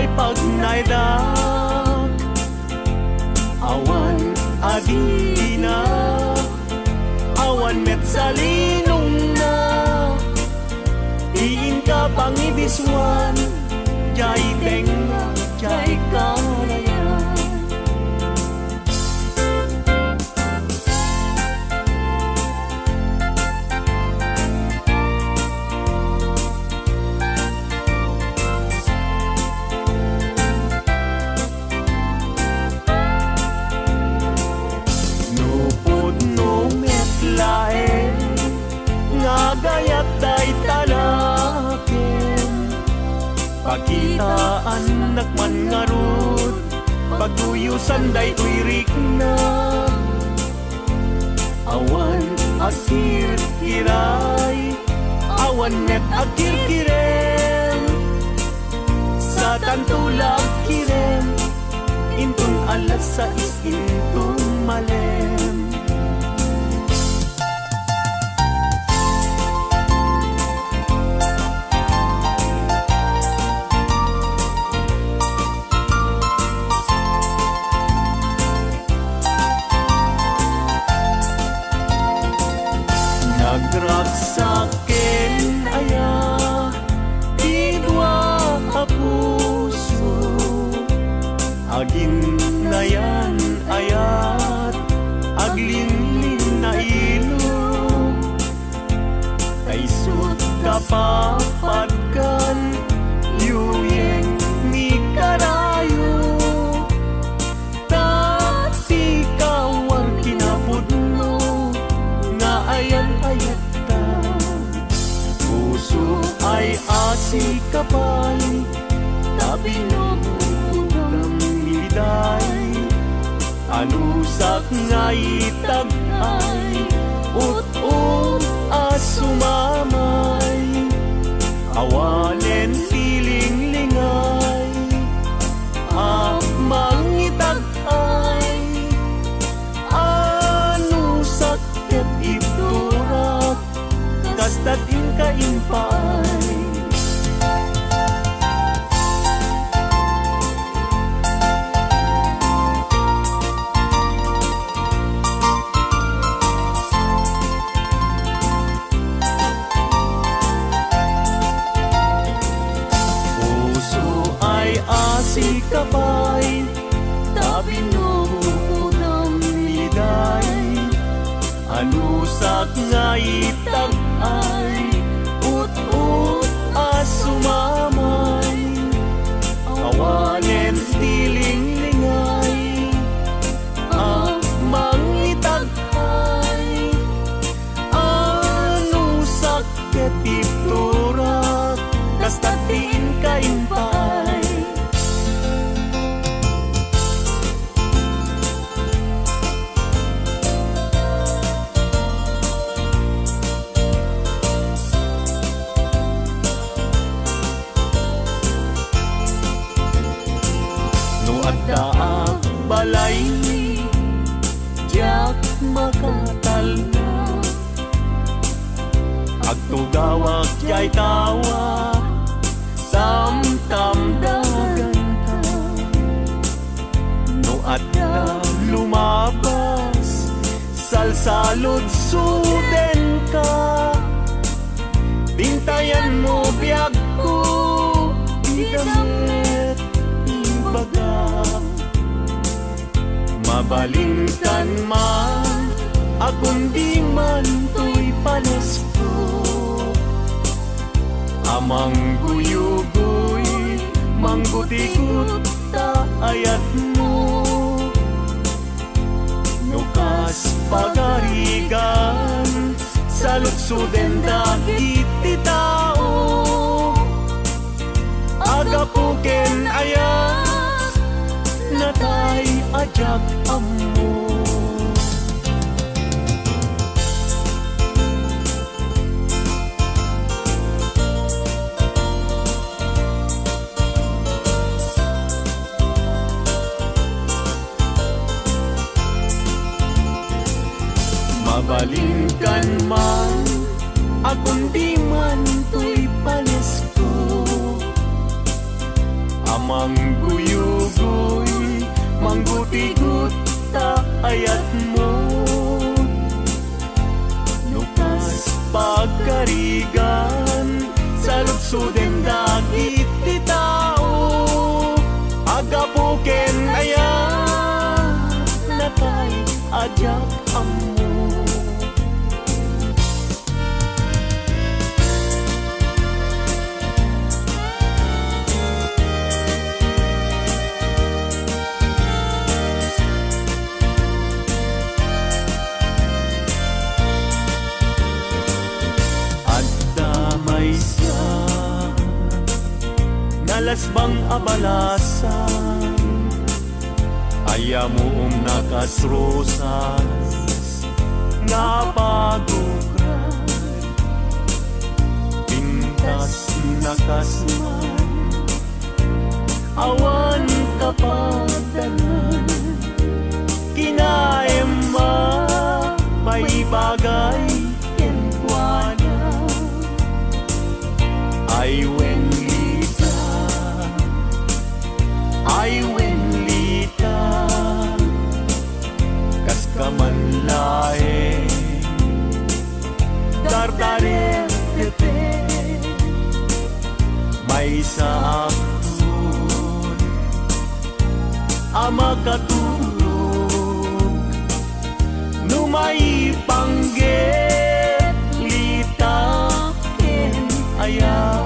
ay pag naidak awan adina awan met salinong na iin ka pangibiswan jay tenga jay karayan gayat day talaken pakitaan nakman ngarud pagduyusan day uirik na awan akir kiray awan net akir kiren sa tantulag kiren intun alas sa intun malem nagragsaken aya idwa a puso agin nayan ayat aglinlin na ilo kaisut kapapadkan yuyeng ni karayo tati kawang kinapudno nga ayan ayat ay asi kapay tabinog udang miday anusak nga itagay ut-ut asumamay awanen tiling-lingay mangitagay anusak ket iturak kastat inka-impay si kapay tabinog ng miday anusak nga itagay ut-ut asumamay awanen tiling-lingay mangitagay anusak ket iturak kastatin kaimpay daag balay jak makatal na agtugawak jay tawa tamtam dagan ka no adda lumabas salsalod suden ka bintayan mo biyag ko idamit mabalingkan man akong di man to'y panasko amang guyugoy manggutikot ta ayat mo nukas pagarigan sa lutsuden dagit ti tao agapuken ayat natay ajak ammo mabalingkan man akong di man to'y panasko Mangguyugoy, manggutigut ta ayat mo. Nukas pagkarigan sa lutsuden dagit ti tao. Agapuken ayat natay ajak amo. Nalasbang abalasan, ayamu nakasrosas, nga pagukran, pintas nakasman, awan kapadalan, kinaema, may bagay, kenkwana, ay wenlita kas kamanlae dardaret tete may sa akon ama katulog numay pangget litaken ayat.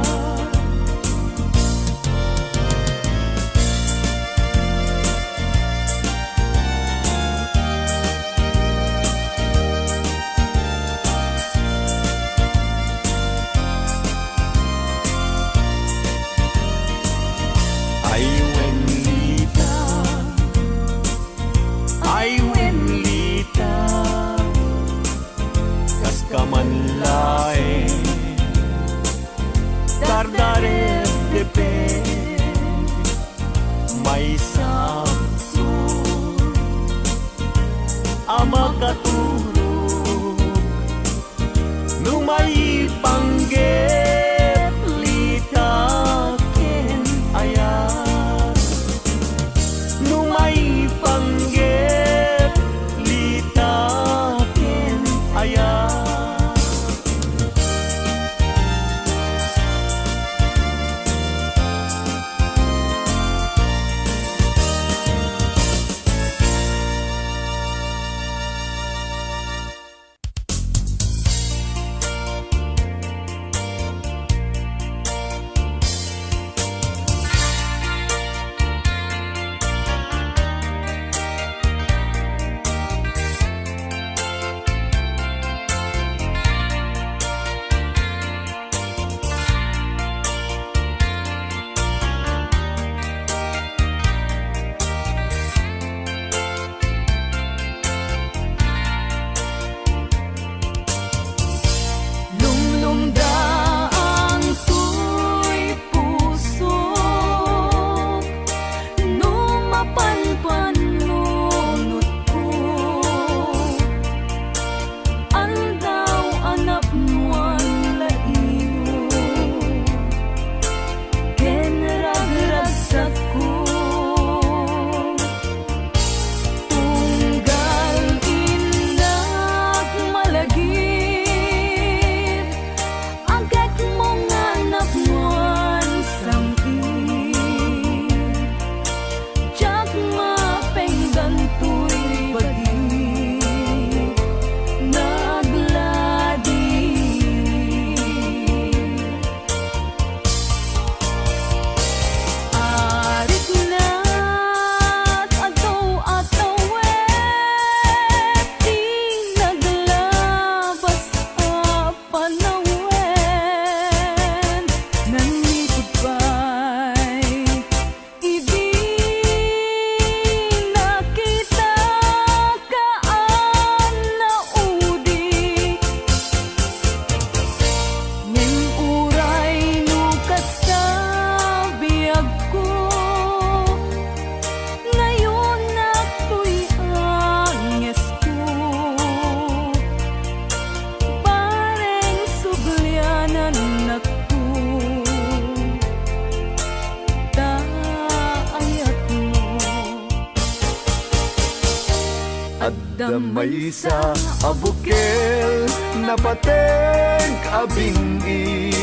Damay sa abukel na pateng abingi,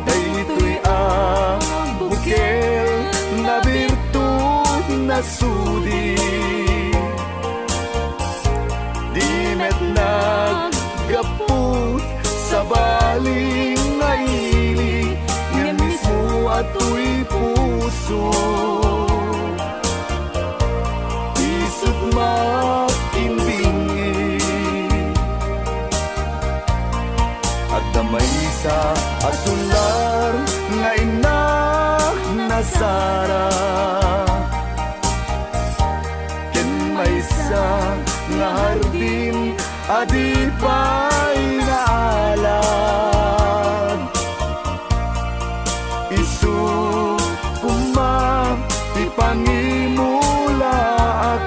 daytoy abukel na birtud na sudi, di met naggaput sa baling nga ili, nga mismo ato'y puso. Isut makimbingi, at damay sa asular nga ina nasara, ken may sa nga hardin adi pa'y naalag. Isu kuma ipangimulaak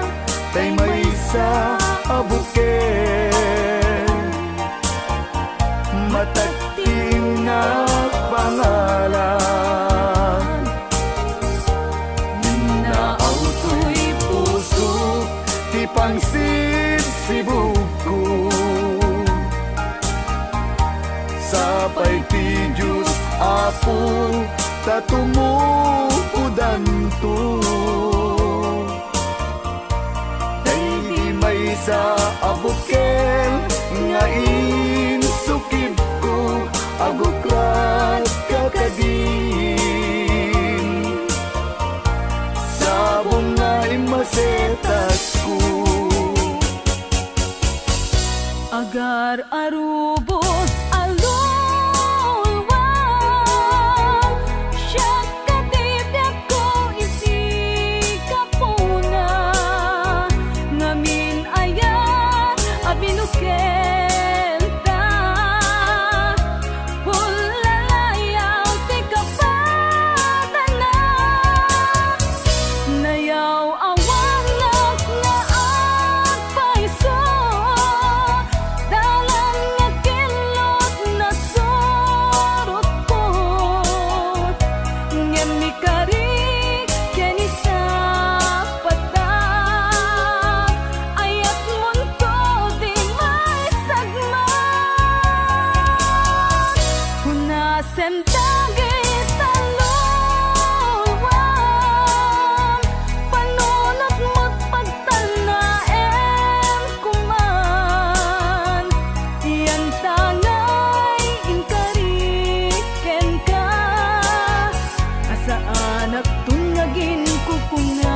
tay may sa abukel, matagting na pangalan. Minaaw to'y puso ti pangsid sibuko, sapay ti Diyos Apo tatumupudan to. Sa abukel nga insukib ko, agukrat kakadin, sabong nga imasetas ko. Agar arubos alulwang, siya katibyak ko isikapuna, ngamin ayan abinuken ta, pulalayaw ti kapadana, nayaw awang nga agpaiso, dalan nga kilot na surot ko, ngem ni karik ken isa patang, ayat munto di may sagmat, hunasen dagit alulwang, panunot mo't pagtanaem kuman, iyan tangay inkariken ka, asaan at tungagin kukuna.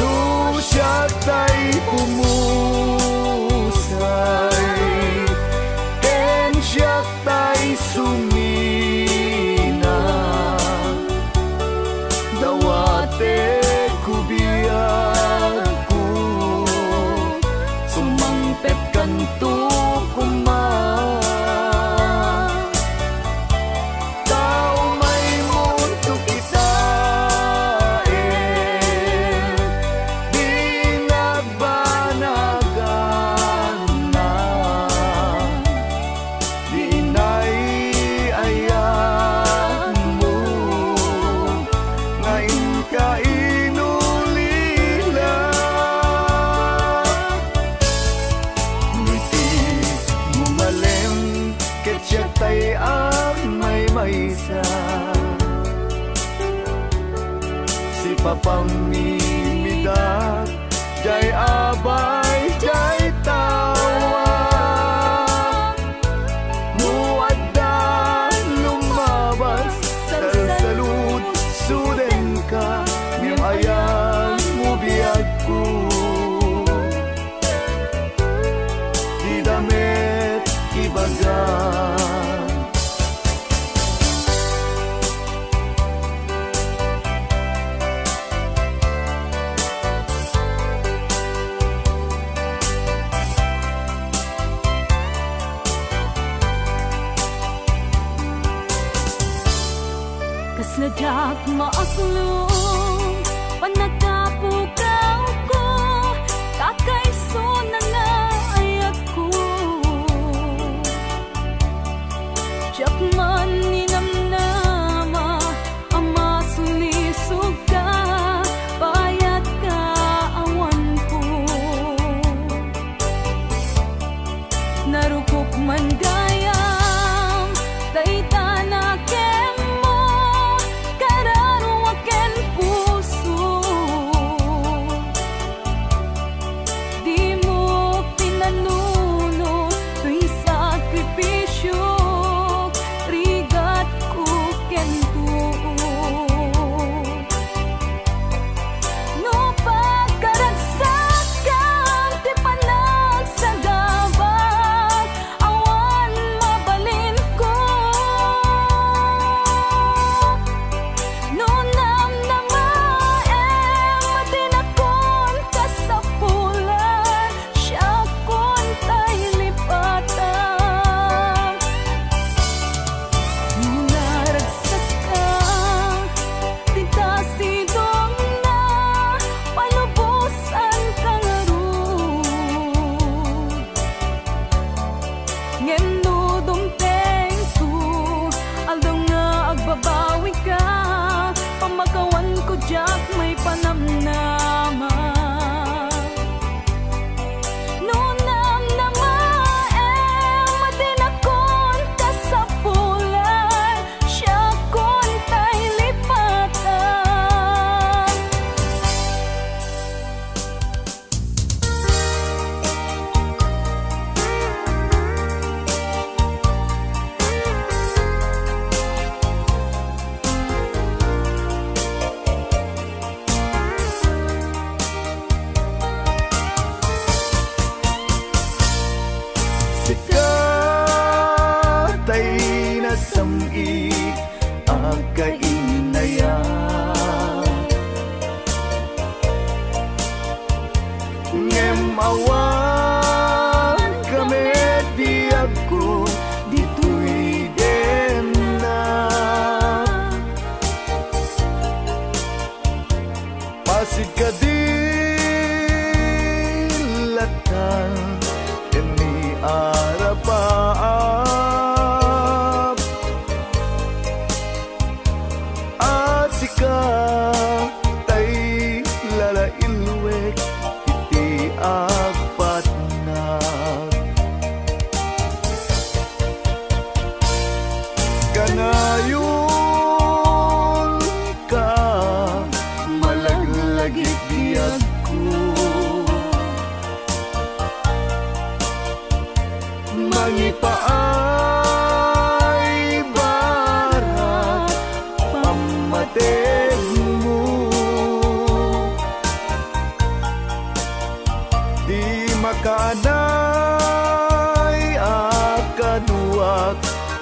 No siya tay pumusay, ken siya tay sumina, dawate kubiyag ko, sumangpet kanto kuma. Tao may mundo kita, di nagbanagan na, di naiayan mo, ngayon ka inulila. Ngiti mumalem ket siya tay may maysa, si papamimidak jay abay jay tawa, muaddan lumabas salsalud suden ka, ngem ayan mo biyag ko, di damet ibagan. Asig ka dilatan Kini arapaap Asig ka tay lalailwek Iti apat na Kanayon ka malaglagit biyag ko Mangipaay barat pamated mo Di makanay akaduak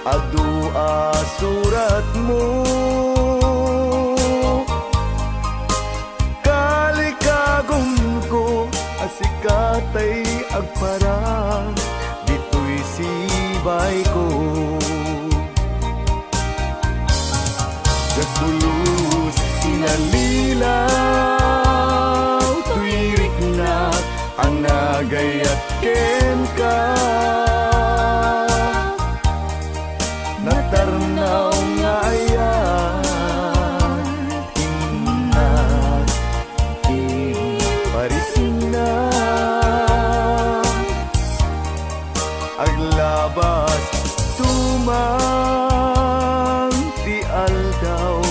adua surat mo Kalikagom ko asikatay agparang dito'y sibay ko Gatulus inalilaw tuwirik na ang nagayat ken ka Natarnaw nga ayan Inat iparisin na Aglabas tumang ti aldaw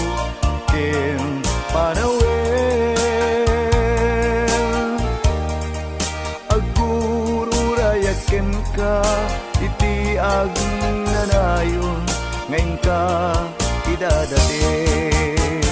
ken panawen Agururayak ken ka iti agnanayon ngayon ka idadating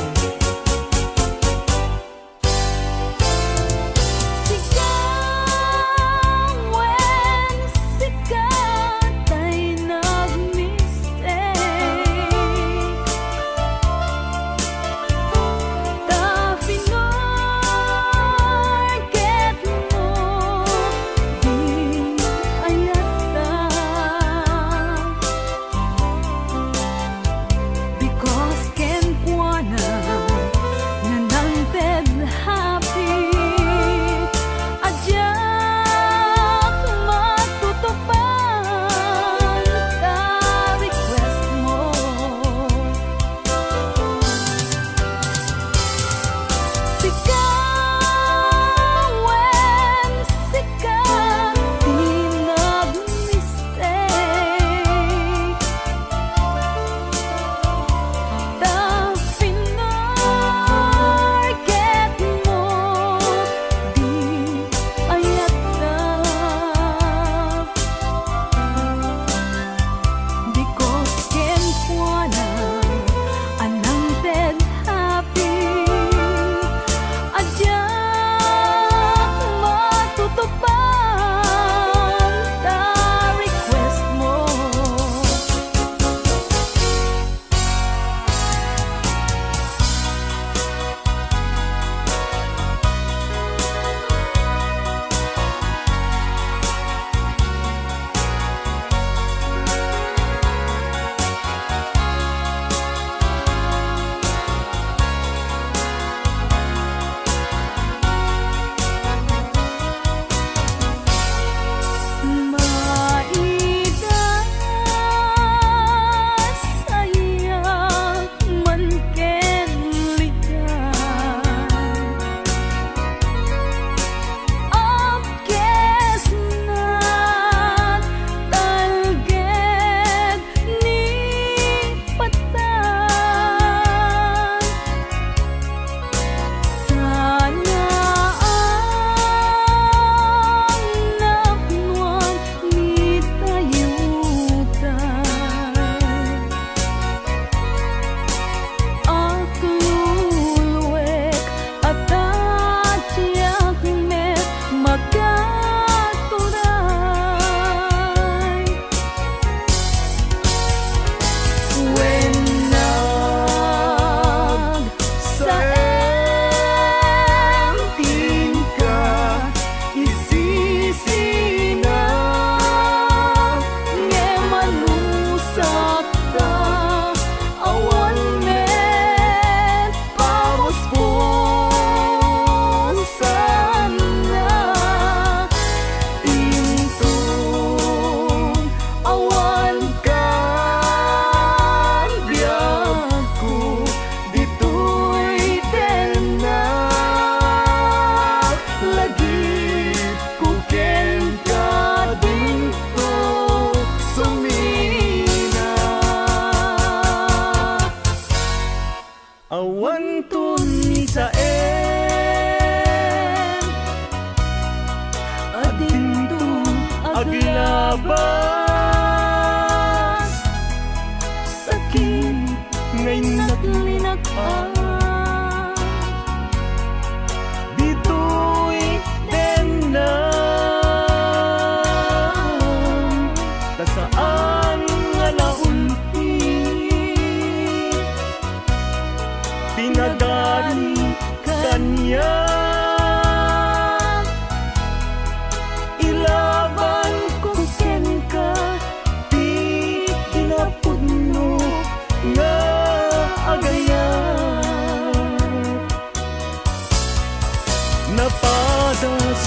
napadas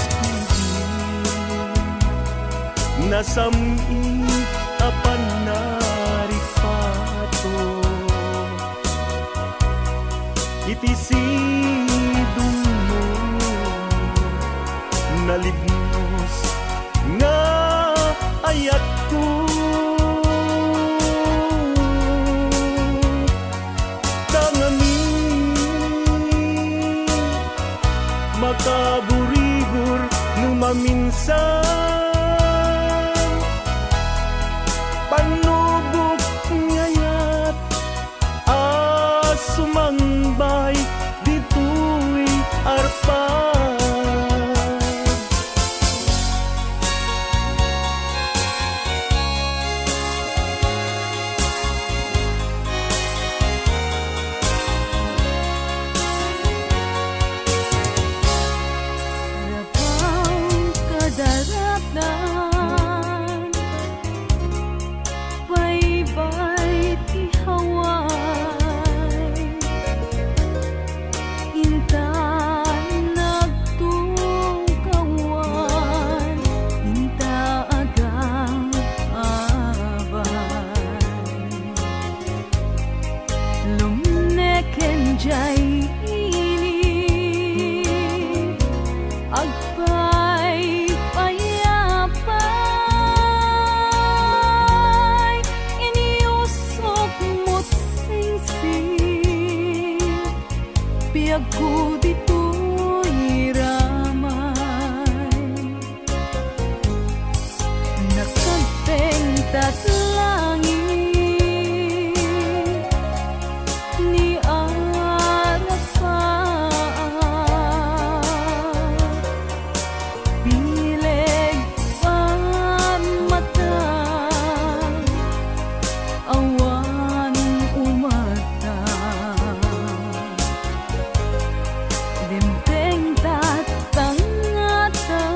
nasami apan naripato iti sidong mo nalibnos nga ayat ko tangani makaburigor numaminsan panubok ngayat sumangbay dito'y arpad Rabang kadaratan baybay ti haway intan nagtukawan inta agang abay lumneken jay ini agpay payapay iniusok mo't singsing biag ko dito'y ramay nakagpeng tatlangin ni bileg mata awan umata dimteng tatangatan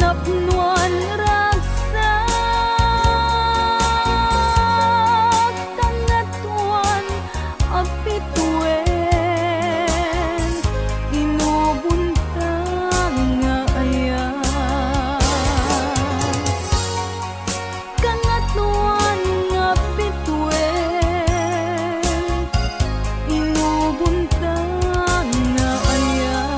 napnuan ragsak tangatuan apituen inubuntang nga ayan kangatuan nga pituen inubuntang nga ayan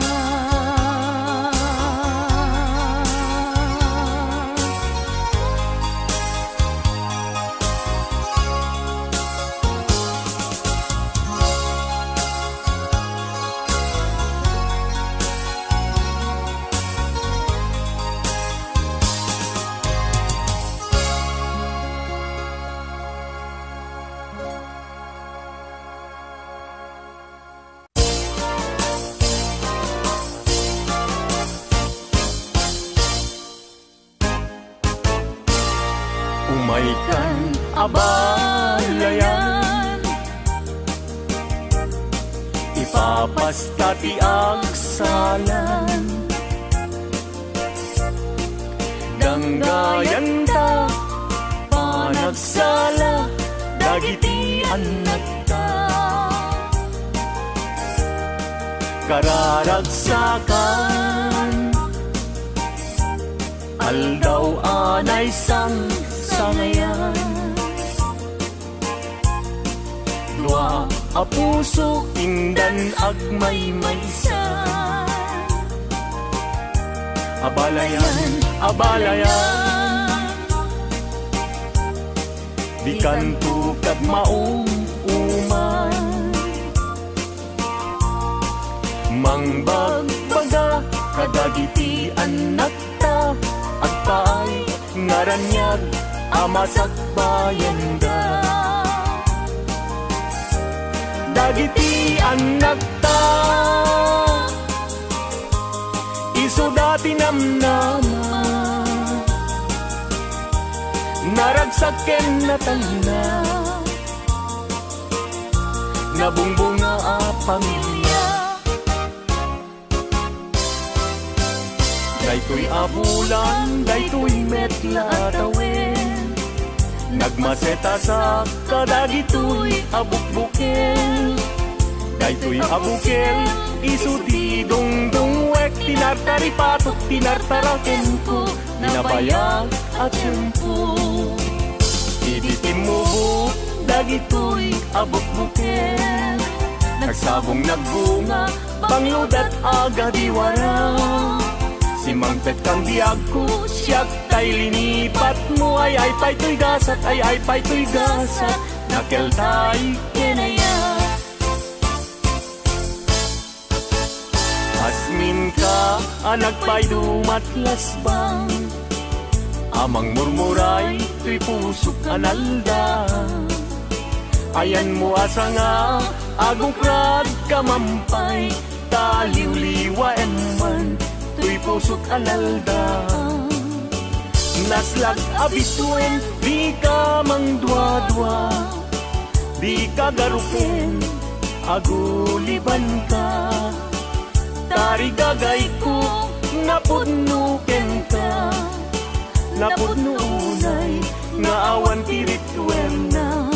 umaikan abalayan ipapasta ti agsalan danggayan ta panagsala dagiti anak ta kararagsakan aldaw anay sangayan dua a puso indan agmaymaysa abalayan di kanto kag mauman mangbagbaga kadagiti anak ta agpaay ngaranyag amasak bayanda dagiti anak ta isu dati namnama naragsaken na tangina nabungbunga a pamilya daytoy abulan daytoy metla tawen nagmaseta sa kadagitoy abukbuken Daytoy abukel, isu di dungdungwek, tinartari patok, tinartaraken ko, ninabayag at tiyempo. Iditim mo buk, dagitoy abok bukel, nagsabong nagbunga, banglod at aga diwara. Si Mangpet kang diag ko, siyak tay linipat mo, ay pa'y gasat, ay pa'y gasat, nakel tay kinaya. Asmin ka, anak pa'y dumatlas bang, amang murmuray, tuy pusok analda. Ayan mo asa nga, agong krad kamampay, taliw-liwa enman, tuy pusok analda. Naslag abisuen, di ka mang dwa-dwa, di ka garukin, aguliban ka. Tari gagay ko, napudnuken ka, napudnunay, nga awan tirituem na.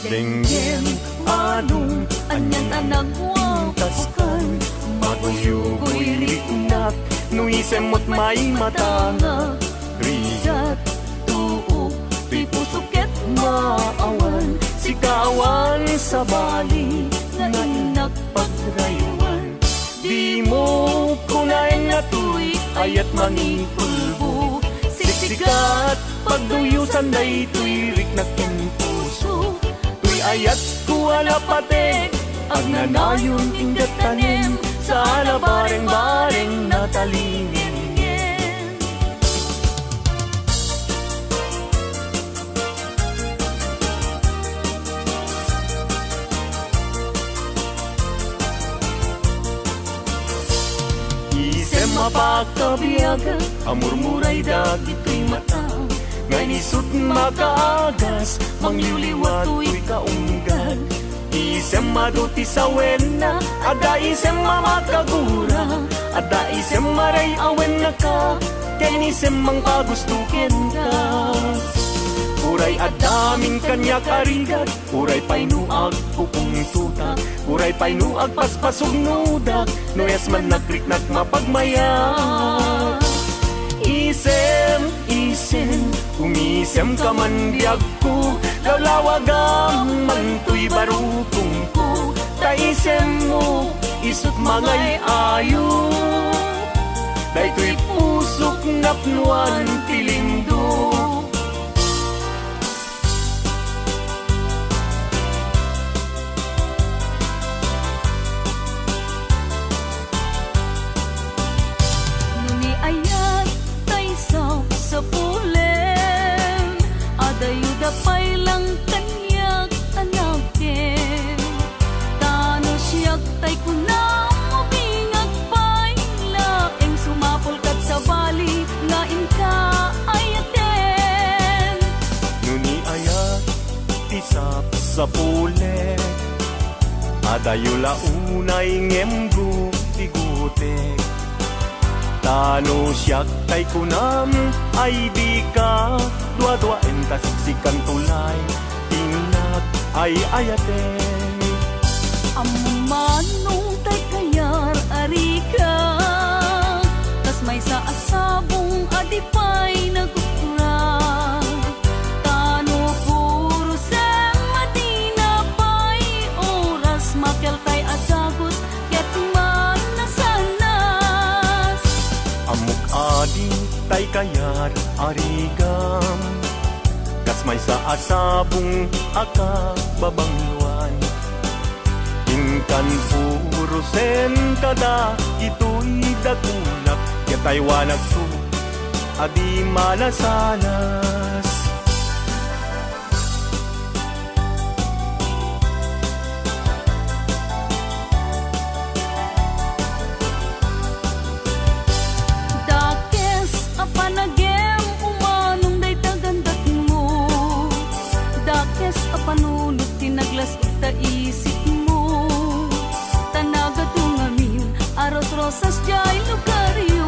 Dengen anong Anyan anagwa taskan, maguyugoy riknak, nuisemot may matanga. Rigat, tuo, tuy pusuket maawan, sikawan sa bali, nga inak pagrayuan. Di mo kunain na tuy, ayat mangipulbo, siksikat, pagduyusan day tuy riknakin puso. Tuy ayat kuwala patek, ag nanayon ingat tanim, sa alabareng-bareng natalingin. Isem mapakabiyaga, amurmuray dagito'y mata, ngay nisut makaagas, mangliwliwa tuy kaunggan. Isem maduti sa wena, ada isem mamakagura, ada isem maray awen na ka, ken isem mang pagustukin ka. Uray adaming kanya karigat, uray painuag pupung tuta, uray painuag paspasog nudak, noyas man nakriknak mapagmayat. Isem, umisem ka man biyag ko, lawlawagam man tuy barukong ko, taisem mo, isut mangay ayo, daytoy pusok napnuan tilindo. Nuni ayat tay sa pulem, adayuda pay lang kanyak anakin. Tano siyak tay kunang mabingag pay laeng sumapol kat sa bali nga inka ayaten. Nuni ayat tisap sa pule, adayula unay ngemgu tigutek. Tano siyak tay kunam, ay di ka dua-dua entas sikan tulay, tingnak ay ayaten. Amanong tay kayar arika, tas may sa asabong adipay nagukura. Tano puro sem madina pay oras makel tay adagos ket man nasanas. Amok adi tay kayar arigam, kas may sa asabong aka babangluan. Inkan puro sen kada ito'y dagunak, yatay wanag to adi malasanas. Dakes apanagem umanong day tagandat mo, dakes apanunot tinaglas ita isip mo, tanaga tungamin aros rosas jay lugario.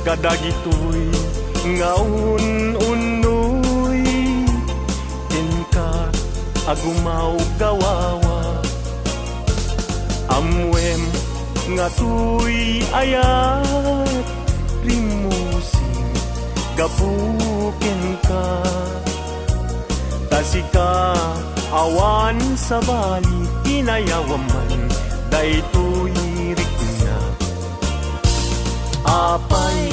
kadagitoy nga unuy ka agumaw gawawa amwem nga tuy ayat rimusing gapuken ka tasika awan sa bali inayawaman daytoy rikna apay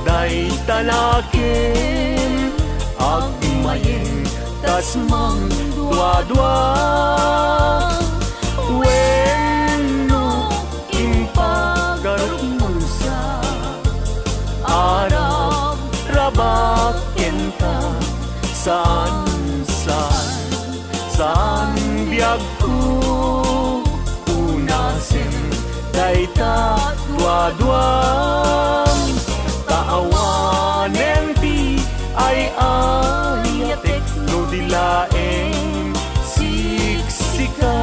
day tanaken agmayeng tas mang dua-dua wenno impagarum sa arab rabaken ka saan biag ko unasen day ta dua-duang taawanen ti ay ayatek no dilaeng siksika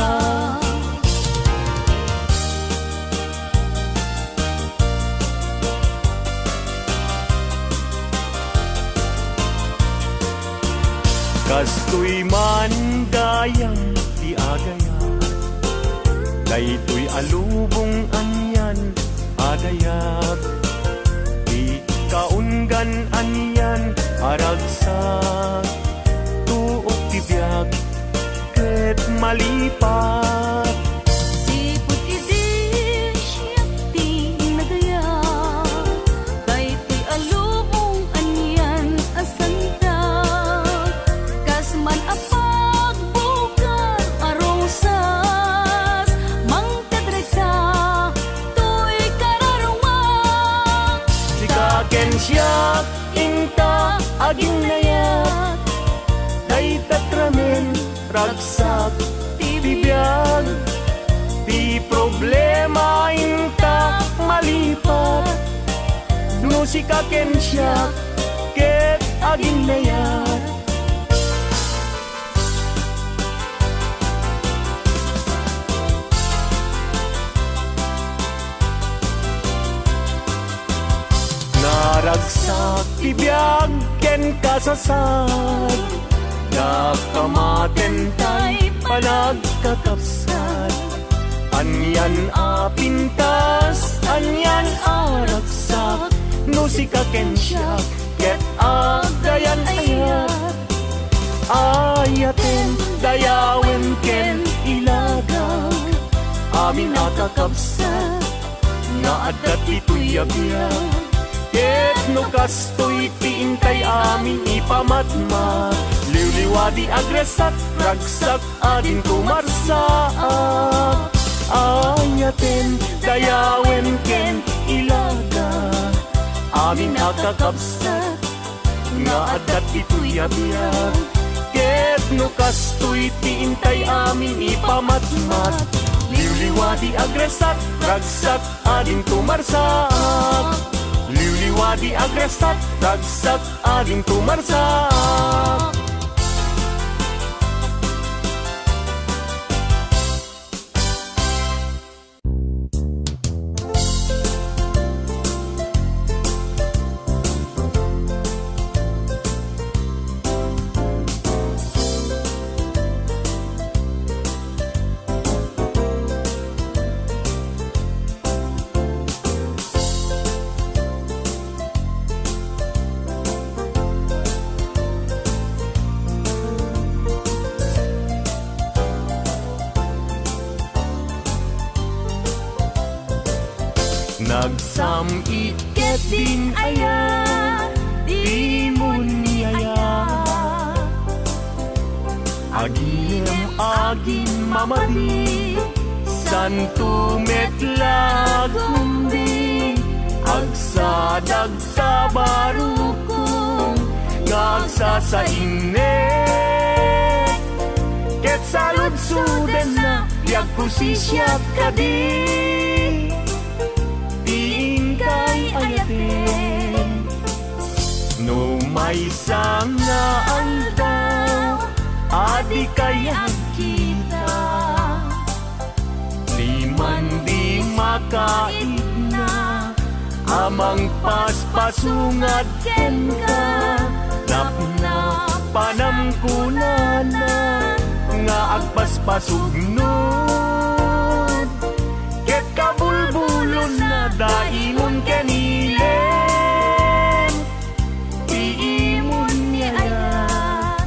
kastoy man gayang ti agayat daytoy alubong anyan adayag di kaunggan anyan aragsak tuok ti biag ket malipat Sipot idi siyak ti nagaya daytoy alubong anyan asanta kasman apag bukar arosas mangkadreka tuy kararumang sikaken siyak inta aging nayat day tatramen ragsak ti bibiyag di problema inta malipat no sikaken siyak ket aging nayat naragsak tibiyag ken kasasad nakamaten tay panagkakapsat anyan apintas anyan aragsak no sikaken siya ket agayan ayat ayaten dayawen ken ilagak amin nakakapsat nga adat ito'y abiyag ket no kastoy tiintay amin ipamatmat liwliwadi agresat ragsak adin kumarsaak ayaten dayawen ken ilaga amin akakabsat nga adat ito'y abiyag ket no kastoy tiintay amin ipamatmat liwliwadi agresat ragsak adin kumarsaak liwliwadi agresat ragsak ading kumarsak nagsamit ket din aya di mo niyaya agim mamadi santo metlag humbi agsadag sa barukong ngagsasainget ket saludsuden na liag kusisyak kadi kay ayatin no may nga aldaw adi kaya kita di man di makaid na Amang paspasungad ken ka, napna panamkunana, nga agpaspasugnod. Ket kabulbulon na daimon kanilen, tiimon niya ayat.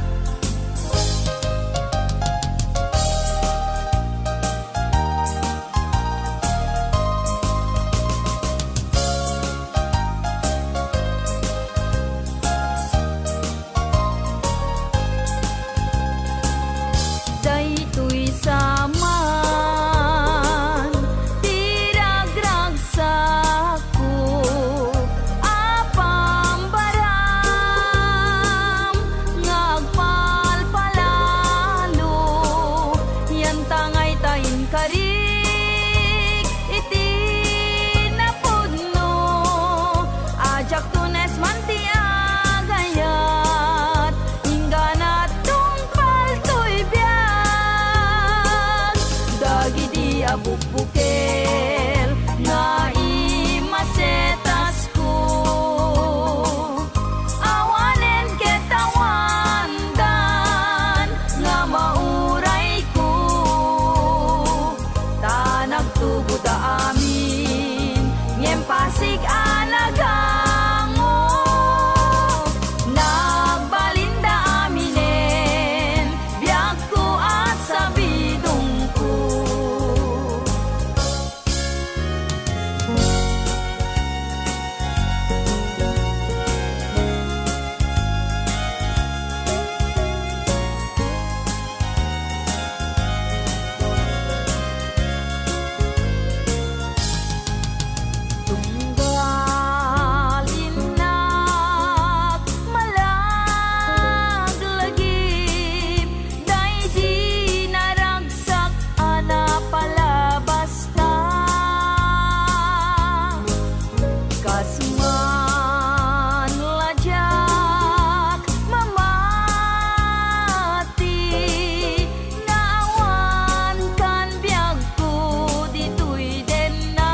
Daytoy saman tiragragsak ko apambaram ngagpalpalalo yan tangay tayin karik iti napudno ajak tunes manti agayat ingganat tungpal to'y biag dagiti abukbukel nga imasetas ko awanen ketawandan nga mauray ko tanagtubo da amin ngem pasig anagango nagbalinda aminen biag ko asabidong ko. Tunggal malaglagip daydi naragsak ana palabas na kasman ladyak mamati naawan kan biag ko ditoy den na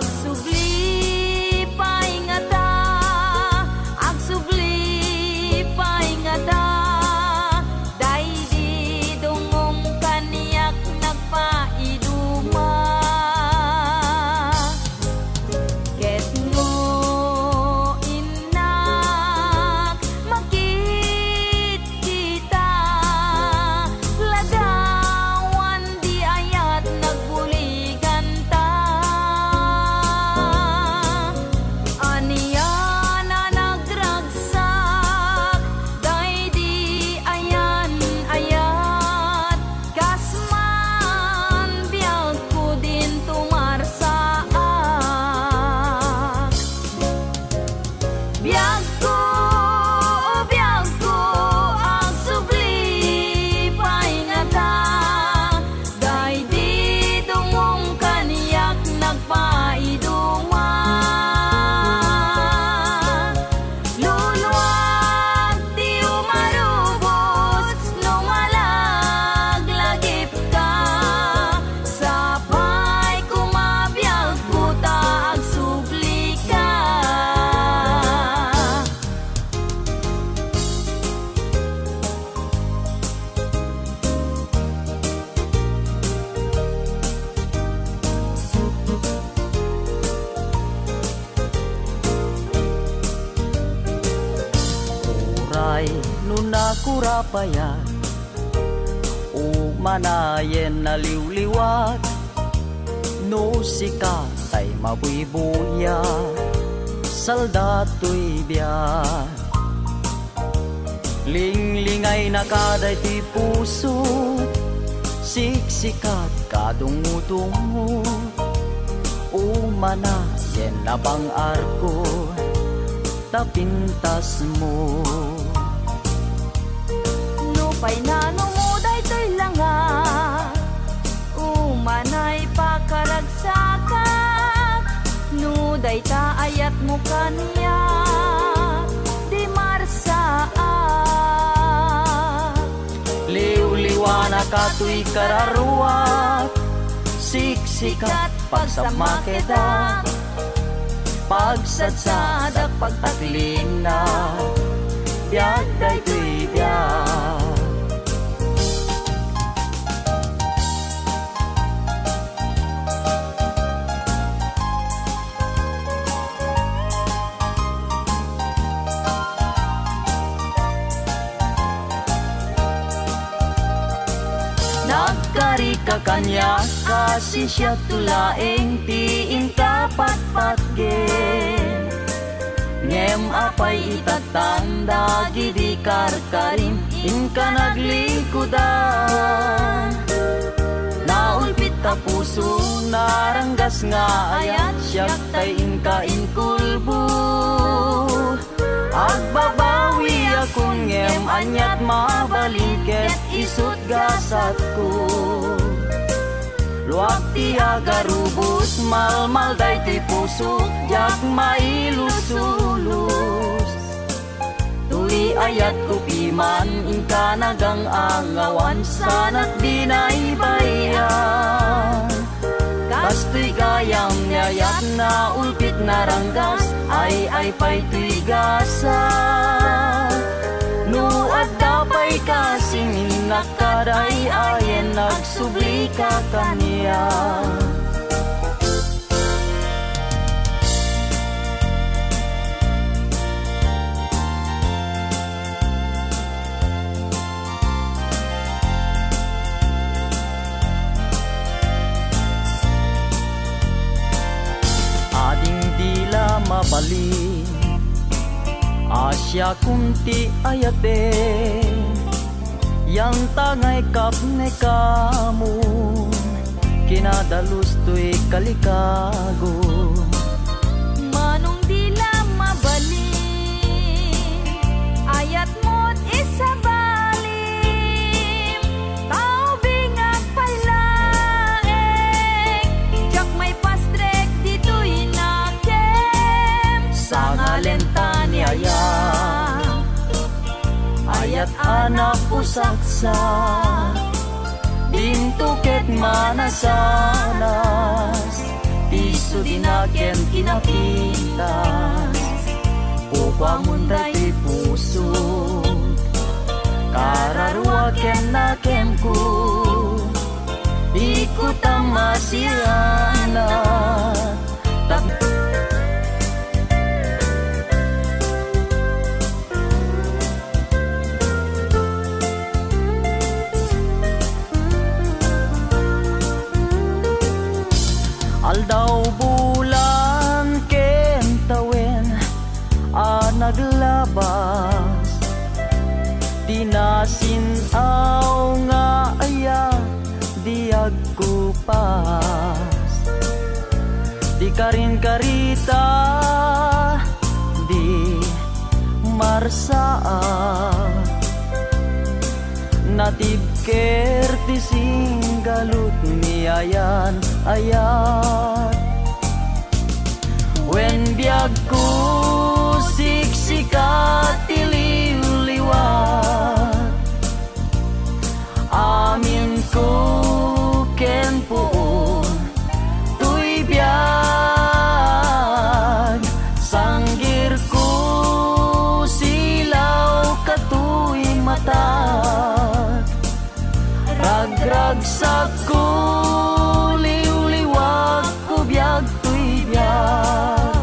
agsubli paingata agsubli paingata daydi dungong kaniyak nagpaiduma ket ngo inak makit kita ladawan di ayat nagbuligan ta aniya na nagragsak daydi ayan ayat kasman biag ko din tumarsaak biag ko ang subli paingata daydi dungong kaniyak nagpaiduma luluwag di umarubos no malaglagip ka sapay kumabiyag ko ta agsubli ka. Uray nuna kurapaya umanayen na liwliwat no sika tay mabuibuya saldato'y biya linglingay na kaday ti puso siksikat kadungutungo umanayen na bang arko tapintas mo No pay nanumuday to'y langa umanay pakaragsakan nuday ta ayat mo kaniya di marsaak liw-liwana kato'y kararuat siksikat pagsama kita, pagsadsad at pagtaklin na biyag daytoy biyag. Nagkari ka kanya kasi siya tulaeng tiin kapatpat gen. Ngem apay itatanda gidi karkarin in ka naglikudan. Naulpit ta puso naranggas nga ayat siyak tay inka inkulbo. Agbabawi akong ngem anyat mabaliket isut gasat ko. Luwag ti agarubos malmal day ti puso jak mailusulus. Tuli ayat ko piman inka nagang angawan sanat di naibayan. Kastoy gayam nyayat na ulpit naranggas ay pa'y tigasa. Nuad dapay kasing nakaday ayen nagsubli ka kaniya. Ading dila mabalin Asya kunti ayate yang tangay kapne kamu kinadalus to'y kalikago. Manong dila mabalin ayat mo't isabalim. Tao bingag palaeng jak may pastrek dito'y nakem. Sa ngalenta ni ayat anak pusaksa dintuket manasanas tiso dinaken kinapitas upang munday ti puso kararuaken nakem ko ikut ang masirana aldaw bulan ken tawen naglabas tinasinaw nga aya diag kupas di karin karita di marsaa natib kerti singgalut ni ayan ayat wen biag ko siksikat tiliw-liwat amin ko ken puon tuy biag sanggir ko silaw katuy mata ragragsak ko liw-liwag ko biag tuy biag.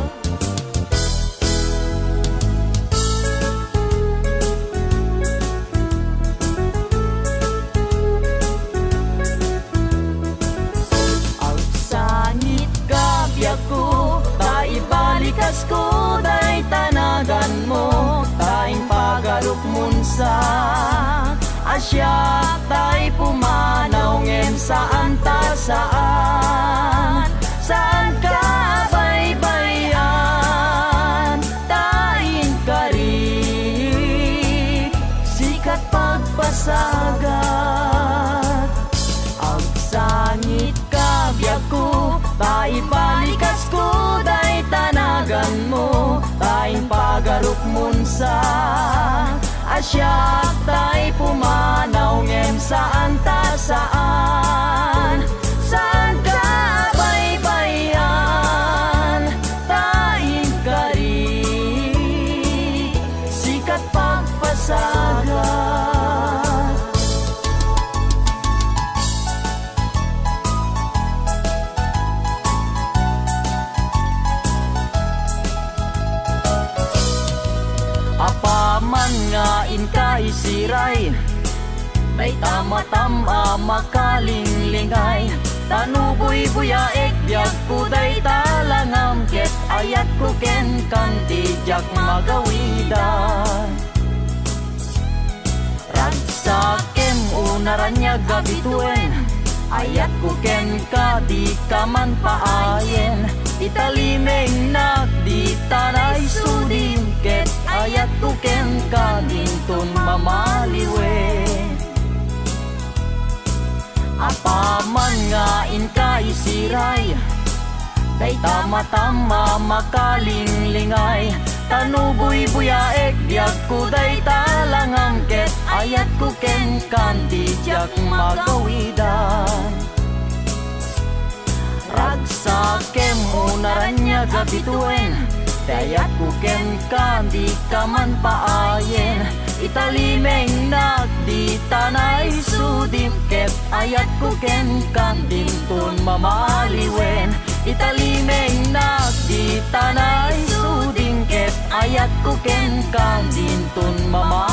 Agsangit ka biag ko taibalikas ko day tanagan mo taing pagaruk munsa asya tay pumanaw ngem saan ta saan ka baybayan tain kari sikat pagpasagat agsangit ka biag ko taibalikas ko day tanagan mo taing pagaruk munsa asyak tay pumanaw ngem saan ta saan ka baybay Day tama-tama makalinglingay Tanuboy buyaek biag ko day talangam Ket ayat ko ken kang tijak magawidan Ragsakem unaranya gabituen Ayat ko ken ka di ka man paayen Italimeng nak di tanay sudim Ket ayat ko ken ka dintun mamaliwen Apaman nga inka isiray Day tama-tama makalinglingay Tanuboy buyaek biag ko day talangam Ket ayat ko ken kandi jak magawidan Ragsakem unaranya gabituen Ayat ko ken kandi ka man paayen Italimeng nak di tanay sudim Ket ayat ko ken kandi tun mamaliwen Italimeng nak di tanay sudim Ket ayat ko ken kandi tun mamaliwen